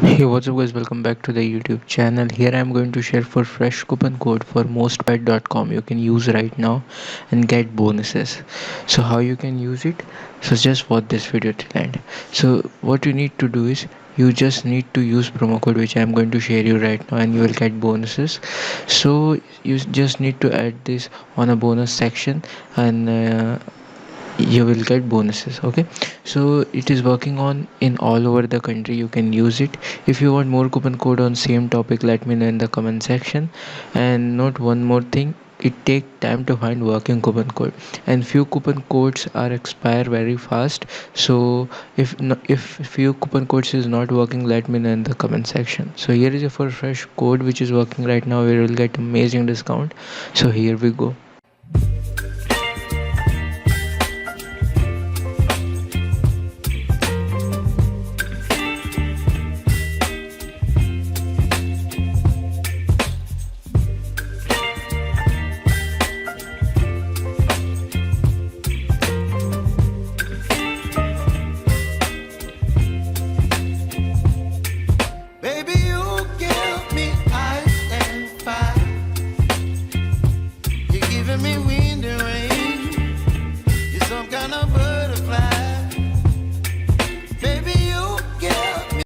Hey, what's up guys, welcome back to the YouTube channel. Here I am going to share for fresh coupon code for mostbet.com you can use right now and get bonuses. So how you can use it? So just watch this video till end. So what you need to do is you just need to use promo code which I am going to share you right now and you will get bonuses. So you just need to add this on a bonus section and you will get bonuses. Okay, so it is working on in all over the country, you can use it. If you want more coupon code on same topic, let me know in the comment section. And note one more thing, it take time to find working coupon code and few coupon codes are expire very fast. So if few coupon codes is not working, let me know in the comment section. So here is a for fresh code which is working right now, we will get amazing discount. So here we go. Baby, you give me ice and fire. You're giving me wind and rain. You're some kind of bird.